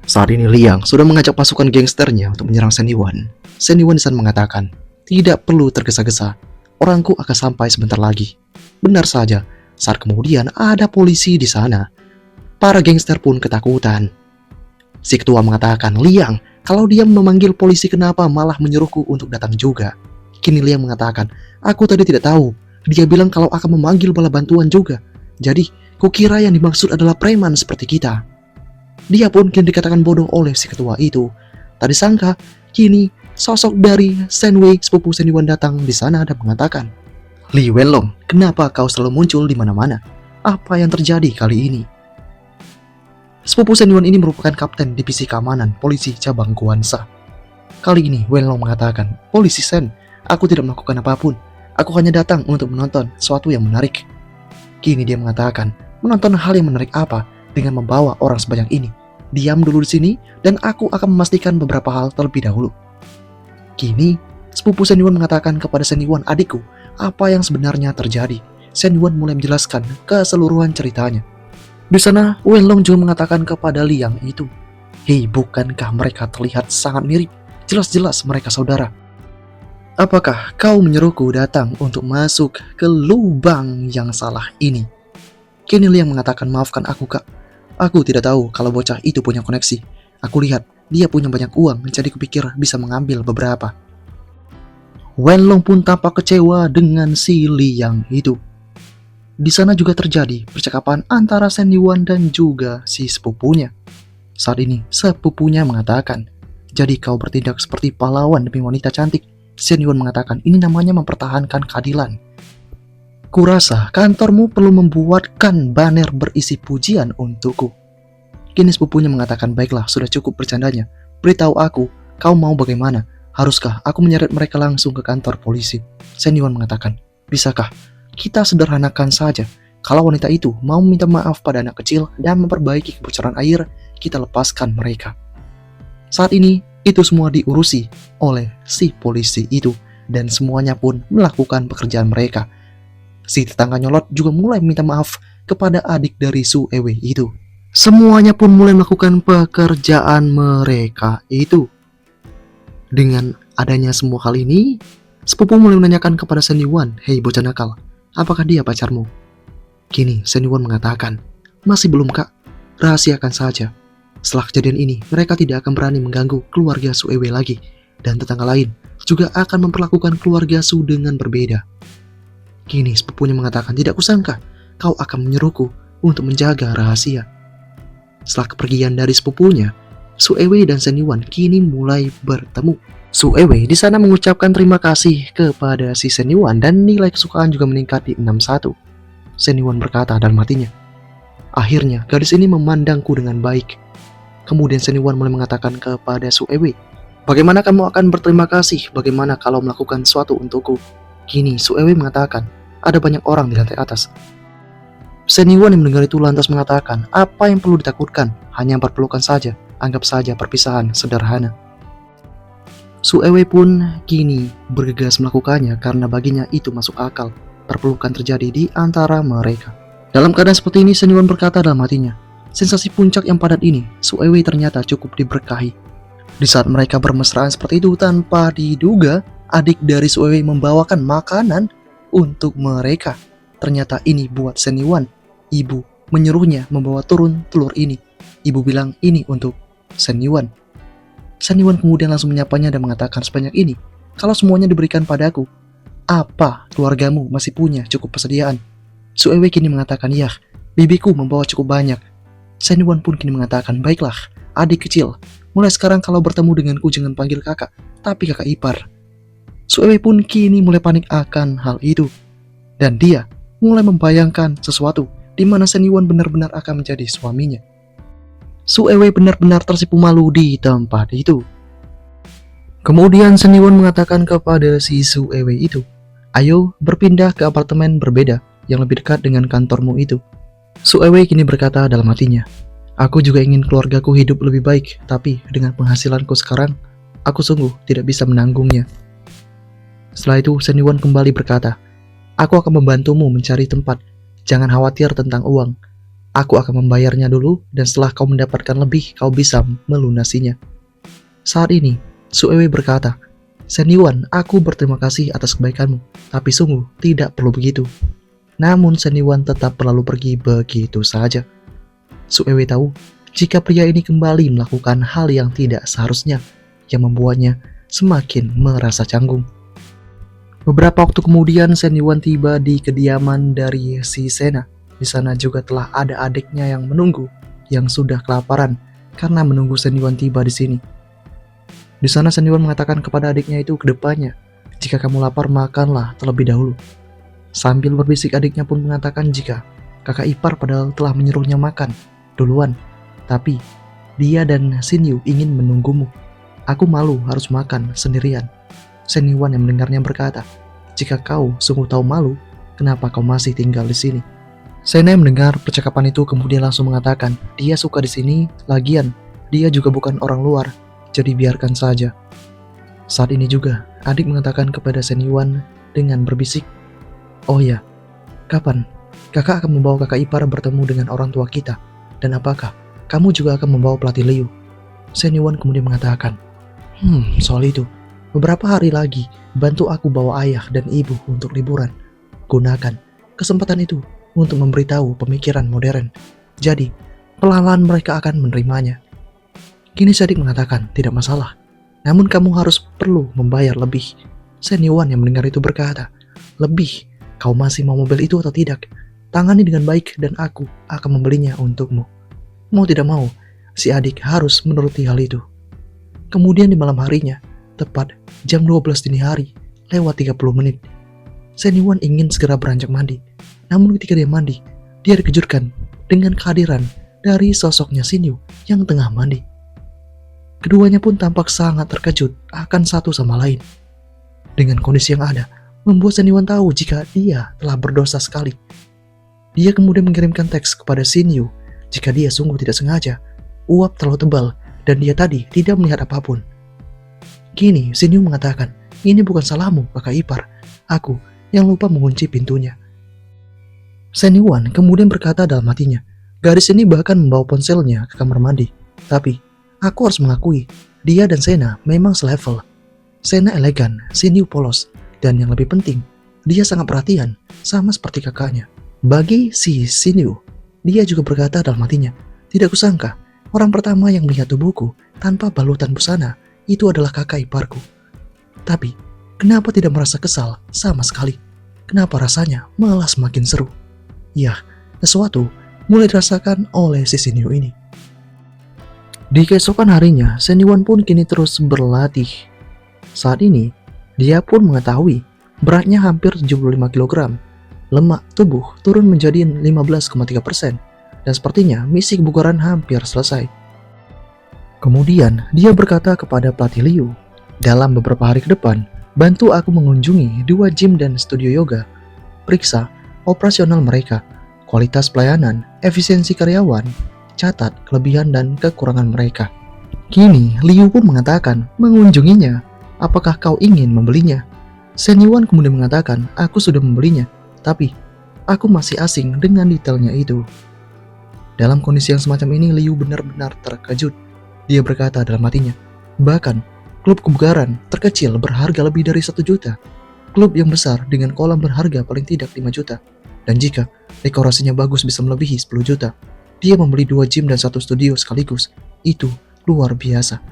Saat ini Liang sudah mengajak pasukan gangsternya untuk menyerang Sendiwan. Sendiwan di sana mengatakan, tidak perlu tergesa-gesa, orangku akan sampai sebentar lagi. Benar saja, saat kemudian ada polisi di sana. Para gangster pun ketakutan. Si ketua mengatakan, Liang, kalau dia memanggil polisi kenapa malah menyuruhku untuk datang juga? Kini Liang mengatakan, aku tadi tidak tahu. Dia bilang kalau akan memanggil bala bantuan juga. Jadi, kukira yang dimaksud adalah preman seperti kita. Dia pun kini dikatakan bodoh oleh si ketua itu. Tak disangka, kini sosok dari Senwei sepupu Sendiwan datang di sana dan mengatakan, Li Wenlong, kenapa kau selalu muncul di mana-mana? Apa yang terjadi kali ini? Sepupu Sendiwan ini merupakan kapten divisi keamanan polisi cabang Guansha. Kali ini Wenlong mengatakan, polisi Sen, aku tidak melakukan apapun. Aku hanya datang untuk menonton sesuatu yang menarik. Kini dia mengatakan, menonton hal yang menarik apa dengan membawa orang sebanyak ini? Diam dulu di sini dan aku akan memastikan beberapa hal terlebih dahulu. Kini, sepupu Sendiwan mengatakan kepada Sendiwan, adikku, apa yang sebenarnya terjadi? Sendiwan mulai menjelaskan keseluruhan ceritanya. Di sana, Wenlong juga mengatakan kepada Liang itu, hei, bukankah mereka terlihat sangat mirip? Jelas-jelas mereka saudara. Apakah kau menyuruhku datang untuk masuk ke lubang yang salah ini? Kini Liang mengatakan, maafkan aku kak. Aku tidak tahu kalau bocah itu punya koneksi. Aku lihat dia punya banyak uang, jadi kupikir bisa mengambil beberapa. Wenlong pun tampak kecewa dengan si Liang itu. Di sana juga terjadi percakapan antara Sendiwan dan juga si sepupunya. Saat ini, sepupunya mengatakan, jadi kau bertindak seperti pahlawan demi wanita cantik. Sendiwan mengatakan, ini namanya mempertahankan keadilan. Kurasa kantormu perlu membuatkan banner berisi pujian untukku. Kini sepupunya mengatakan, baiklah, sudah cukup bercandanya. Beritahu aku, kau mau bagaimana? Haruskah aku menyeret mereka langsung ke kantor polisi? Sendiwan mengatakan, bisakah kita sederhanakan saja? Kalau wanita itu mau minta maaf pada anak kecil dan memperbaiki kebocoran air, kita lepaskan mereka. Saat ini, itu semua diurusi oleh si polisi itu, dan semuanya pun melakukan pekerjaan mereka. Si tetangga nyolot juga mulai meminta maaf kepada adik dari Su Ewe itu. Semuanya pun mulai melakukan pekerjaan mereka itu. Dengan adanya semua hal ini, sepupu mulai menanyakan kepada Sendiwan, hei bocah nakal, apakah dia pacarmu? Kini Sendiwan mengatakan, masih belum kak, rahasiakan saja. Setelah kejadian ini, mereka tidak akan berani mengganggu keluarga Su Ewe lagi. Dan tetangga lain juga akan memperlakukan keluarga Su dengan berbeda. Kini sepupunya mengatakan, tidak kusangka kau akan menyuruhku untuk menjaga rahasia. Setelah kepergian dari sepupunya, Su Ewe dan Sendiwan kini mulai bertemu. Su Ewe di sana mengucapkan terima kasih kepada si Sendiwan dan nilai kesukaan juga meningkat di 6-1. Sendiwan berkata dalam hatinya, akhirnya gadis ini memandangku dengan baik. Kemudian Sendiwan mulai mengatakan kepada Su Ewe, bagaimana kamu akan berterima kasih? Bagaimana kalau melakukan sesuatu untukku? Kini Su Ewe mengatakan, ada banyak orang di lantai atas. Sendiwan yang mendengar itu lantas mengatakan, apa yang perlu ditakutkan? Hanya perpelukan saja, anggap saja perpisahan sederhana. Su Ewe pun kini bergegas melakukannya karena baginya itu masuk akal. Perpelukan terjadi di antara mereka. Dalam keadaan seperti ini, Sendiwan berkata dalam hatinya, sensasi puncak yang padat ini, Su Ewe ternyata cukup diberkahi. Di saat mereka bermesraan seperti itu, tanpa diduga, adik dari Su Ewe membawakan makanan untuk mereka. Ternyata ini buat Sendiwan. Ibu menyuruhnya membawa turun telur ini. Ibu bilang ini untuk Sendiwan. Sendiwan kemudian langsung menyapanya dan mengatakan, sebanyak ini, kalau semuanya diberikan padaku, apa keluargamu masih punya cukup persediaan? Su Ewe kini mengatakan, ya, bibiku membawa cukup banyak. Sendiwan pun kini mengatakan, baiklah, adik kecil, mulai sekarang kalau bertemu denganku jangan panggil kakak, tapi kakak ipar. Su Ewe pun kini mulai panik akan hal itu. Dan dia mulai membayangkan sesuatu di mana Sendiwan benar-benar akan menjadi suaminya. Su Ewe benar-benar tersipu malu di tempat itu. Kemudian Sendiwan mengatakan kepada si Su Ewe itu, ayo berpindah ke apartemen berbeda yang lebih dekat dengan kantormu itu. Su Ewe kini berkata dalam hatinya, aku juga ingin keluargaku hidup lebih baik, tapi dengan penghasilanku sekarang, aku sungguh tidak bisa menanggungnya. Setelah itu Sendiwan kembali berkata, aku akan membantumu mencari tempat. Jangan khawatir tentang uang. Aku akan membayarnya dulu, dan setelah kau mendapatkan lebih, kau bisa melunasinya. Saat ini, Su Ewe berkata, Shen Yuan, aku berterima kasih atas kebaikanmu, tapi sungguh tidak perlu begitu. Namun Shen Yuan tetap lalu pergi begitu saja. Su Ewe tahu, jika pria ini kembali melakukan hal yang tidak seharusnya, yang membuatnya semakin merasa canggung. Beberapa waktu kemudian, Shen Yuan tiba di kediaman dari si Sena. Di sana juga telah ada adiknya yang menunggu, yang sudah kelaparan karena menunggu Shen Yuan tiba di sini. Di sana Shen Yuan mengatakan kepada adiknya itu ke depannya, jika kamu lapar makanlah terlebih dahulu. Sambil berbisik adiknya pun mengatakan jika kakak ipar padahal telah menyuruhnya makan duluan, tapi dia dan Shen Yu ingin menunggumu. Aku malu harus makan sendirian. Shen Yuan yang mendengarnya berkata, jika kau sungguh tahu malu, kenapa kau masih tinggal di sini? Sena mendengar percakapan itu kemudian langsung mengatakan, dia suka di sini, lagian dia juga bukan orang luar, jadi biarkan saja. Saat ini juga, adik mengatakan kepada Shen Yuan dengan berbisik, oh ya, kapan kakak akan membawa kakak ipar bertemu dengan orang tua kita? Dan apakah kamu juga akan membawa pelatih Liu? Shen Yuan kemudian mengatakan, soal itu, beberapa hari lagi bantu aku bawa ayah dan ibu untuk liburan. Gunakan kesempatan itu untuk memberitahu pemikiran modern. Jadi, pelan-pelan mereka akan menerimanya. Kini Sadik mengatakan, tidak masalah. Namun kamu harus perlu membayar lebih. Shen Yuan yang mendengar itu berkata, lebih? Kau masih mau mobil itu atau tidak? Tangani dengan baik dan aku akan membelinya untukmu. Mau tidak mau, si adik harus menuruti hal itu. Kemudian di malam harinya, tepat jam 12 dini hari, lewat 30 menit, Shen Yuan ingin segera beranjak mandi. Namun ketika dia mandi, dia dikejutkan dengan kehadiran dari sosoknya Shen Yu yang tengah mandi. Keduanya pun tampak sangat terkejut akan satu sama lain. Dengan kondisi yang ada, membuat Shen Yuan tahu jika dia telah berdosa sekali. Dia kemudian mengirimkan teks kepada Shen Yu jika dia sungguh tidak sengaja, uap terlalu tebal dan dia tadi tidak melihat apapun. Kini Shen Yu mengatakan, ini bukan salahmu kakak ipar, aku yang lupa mengunci pintunya. Shen Yuan kemudian berkata dalam hatinya, gadis ini bahkan membawa ponselnya ke kamar mandi. Tapi, aku harus mengakui, dia dan Sena memang selevel. Sena elegan, Shen Yu polos, dan yang lebih penting, dia sangat perhatian, sama seperti kakaknya. Bagi si Shen Yu, dia juga berkata dalam hatinya, tidak kusangka, orang pertama yang melihat tubuhku tanpa balutan busana, itu adalah kakak iparku. Tapi, kenapa tidak merasa kesal sama sekali? Kenapa rasanya malah semakin seru? Ya, sesuatu mulai dirasakan oleh si Shen Yu ini. Di keesokan harinya, Shen Yuan pun kini terus berlatih. Saat ini, dia pun mengetahui beratnya hampir 75 kg. Lemak tubuh turun menjadi 15,3%. Dan sepertinya misi kebugaran hampir selesai. Kemudian, dia berkata kepada pelatih Liu, dalam beberapa hari ke depan, bantu aku mengunjungi 2 gym dan studio yoga. Periksa operasional mereka, kualitas pelayanan, efisiensi karyawan, catat kelebihan dan kekurangan mereka. Kini, Liu pun mengatakan mengunjunginya. Apakah kau ingin membelinya? Shen Yuan kemudian mengatakan, aku sudah membelinya, tapi aku masih asing dengan detailnya itu. Dalam kondisi yang semacam ini, Liu benar-benar terkejut. Dia berkata dalam hatinya, bahkan klub kebugaran terkecil berharga lebih dari 1 juta. Klub yang besar dengan kolam berharga paling tidak 5 juta. Dan jika dekorasinya bagus bisa melebihi 10 juta. Dia membeli 2 gym dan 1 studio sekaligus. Itu luar biasa.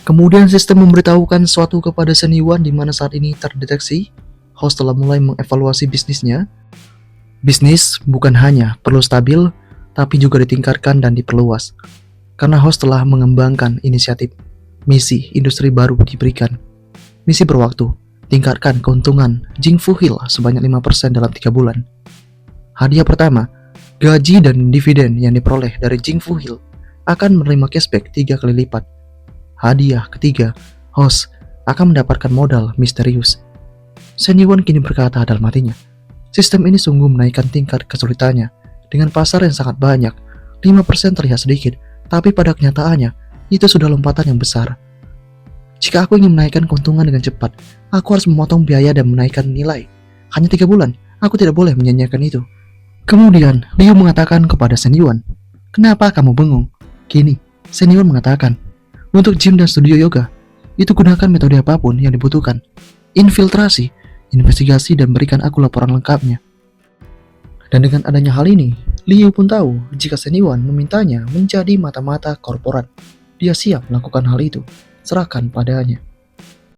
Kemudian sistem memberitahukan sesuatu kepada Shen Yuan di mana saat ini terdeteksi host telah mulai mengevaluasi bisnisnya. Bisnis bukan hanya perlu stabil, tapi juga ditingkatkan dan diperluas. Karena host telah mengembangkan inisiatif, misi industri baru diberikan. Misi berwaktu, tingkatkan keuntungan Jingfu Hill sebanyak 5% dalam 3 bulan. Hadiah pertama, gaji dan dividen yang diperoleh dari Jingfu Hill akan menerima cashback 3 kali lipat. Hadiah ketiga, host akan mendapatkan modal misterius. Shen Yuan kini berkata dalam hatinya, sistem ini sungguh menaikkan tingkat kesulitannya. Dengan pasar yang sangat banyak, 5% terlihat sedikit, tapi pada kenyataannya, itu sudah lompatan yang besar. Jika aku ingin menaikkan keuntungan dengan cepat, aku harus memotong biaya dan menaikkan nilai. Hanya 3 bulan, aku tidak boleh menyanyiakan itu. Kemudian, Liu mengatakan kepada Shen Yuan, "Kenapa kamu bengong?" Kini, Shen Yuan mengatakan, "Untuk gym dan studio yoga, itu gunakan metode apapun yang dibutuhkan. Infiltrasi, investigasi, dan berikan aku laporan lengkapnya." Dan dengan adanya hal ini, Liu pun tahu jika Shen Yuan memintanya menjadi mata-mata korporat. Dia siap melakukan hal itu, serahkan padanya.